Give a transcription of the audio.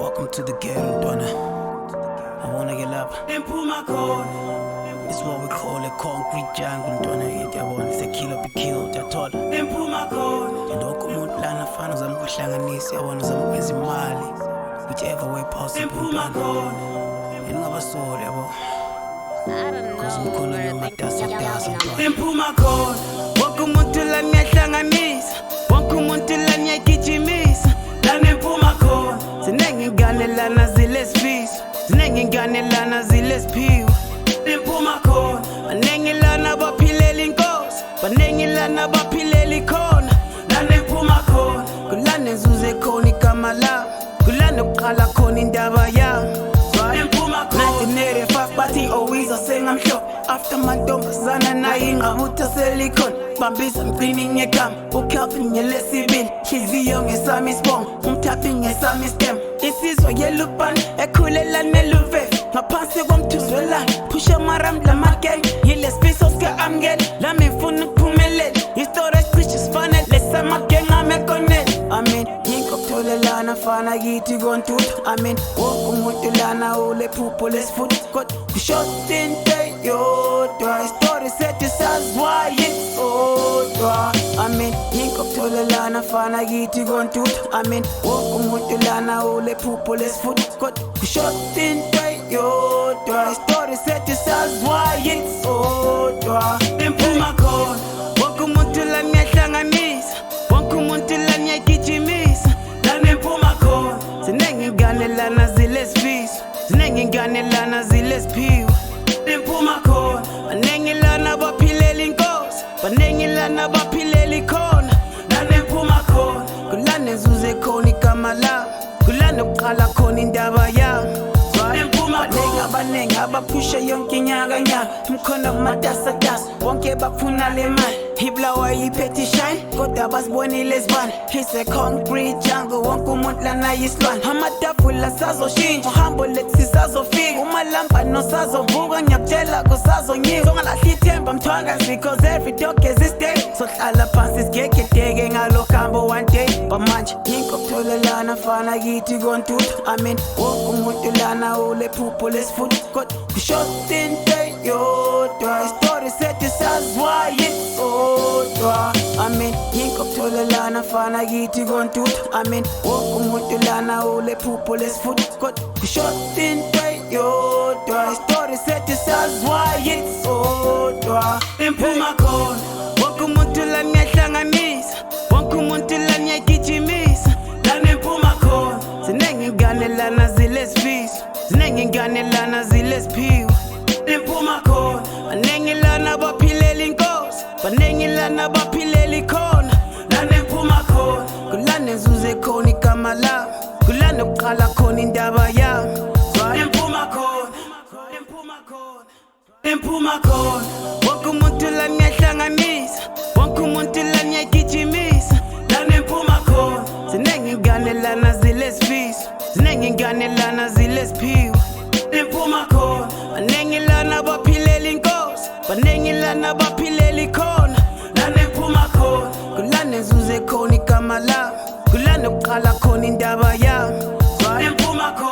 Welcome to the ghetto, Donna. I wanna get up. Engiphuma Khona. It's what we call a concrete jungle, Donna. It's a killer be killed, that's all. Engiphuma Khona. And all umuntu lana fana uzamkuhlanganisa, yabona uzamkwenza imali. Whichever way possible. Engiphuma Khona. Ngingabasoli yabo. Cause mkhona nyamatasa. Engiphuma Khona. Wonke umuntu lana ngiyahlanganisa. Wonke umuntu lana ngiyagijimisa. Lana Engiphuma Khona. Zinengingane lana zilesifiso. Zinengingane lana zilesiphiwo. Engiphuma Khona. Baningi lana baphilela inkosi. Baningi lana baphilela ikhona. Lana Engiphuma Khona. Kulana enzuze khona igama lami. Kulana uqala khona indaba yami. Engiphuma Khona. 1985 bathi always asengamhlophe. After mantombazana naye ingqabutha selikhona. Bambisa mqini ngegama. Ukelvin ngelesibili. Hliziyo ngesami isibongo. Umthaphi ngesami istem. Isizwe yelubani ekhulela neluvefe. Ngaphansi komthuzwelana. Pusha maram lamagang. Yilesifiso sika-amkela. Lami ngifuna ukuphumelela. Istori esicishe sifanele. Lesamagang amekonela. Yingokutholelana fana kithi kontuthu. Wonke umuntu lana ulephupho lesifutho. Kodwa kushoda into eyodwa. Istori sethu saziwayo isodwa. Yingokutholelana fana kithi kontuthu. Wonke umuntu lana ulephupho lesifutho. Kodwa kushoda into eyodwa. Istori sethu saziwayo isodwa. Engiphuma Khona. Wonke umuntu lana ngiyahlanganisa. Wonke umuntu lana ngiyagijimisa. Lana Engiphuma Khona. Zinengingane lana zilesifiso. Zinengingane lana zilesiphiwo. Engiphuma Khona. Baningi lana baphilela inkosi. Baningi lana baphilela ikhona. Lana Engiphuma Khona. Kulana enzuze khona igama lami. Kulana uqala khona indaba yami. Engiphuma Khona. Abaningi abaphusha yonke inyaka nyaka. Mkhona kumatasatasa. Wonke bafuna le mali. Iblawa iphethe shine. Kodwa basibonile izibane. It's a concrete jungle. Wonke umuntu lana yisilwane. Amatafula sazoshintsha. Uhambo lethu sisazofika. Umalamba nosazovuka. Ngiyakutshela kusazonyika. Songalahli ithemba mthwakazi. Cause every dog has his day. Sohlala phansi sigegedeke ngalo hambo one day. Bamanje yingokutholelana fana kithi kontuthu. Wonke umuntu lana ulephupho lesifutho. Kodwa kushoda into eyodwa. Istori sethu saziwayo isodwa. Yingokutholelana fana kithi kontuthu. Wonke umuntu lana ulephupho lesifutho. Kodwa kushoda into eyodwa. Istori sethu saziwayo isodwa. Engiphuma Khona. Wonke umuntu lana ngiyahlanganisa. Wonke umuntu lana ngiyagijimisa. Lana Engiphuma Khona. Zinengingane lana zilesifiso. Zinengingane lana zilesiphiwo. Engiphuma Khona. Baningi lana baphilela inkosi. Baningi lana baphilela ikhona. Lana Engiphuma Khona. Kulana enzuze khona igama lami. Kulana uqala khona indaba yami. Engiphuma Khona. Engiphuma Khona. Engiphuma Khona. Wonke umuntu lana ngiyahlanganisa. Wonke umuntu lana ngiyagijimisa. Lana Engiphuma Khona. Zinengingane lana zilesifiso. Zinengingane lana zilesiphiwo. Engiphuma Khona. Baningi lana baphilela inkosi. Baningi lana baphilela ikhona. Lana Engiphuma Khona. Kulana enzuze khona igama lami. Kulana uqala khona indaba yami. Engiphuma Khona.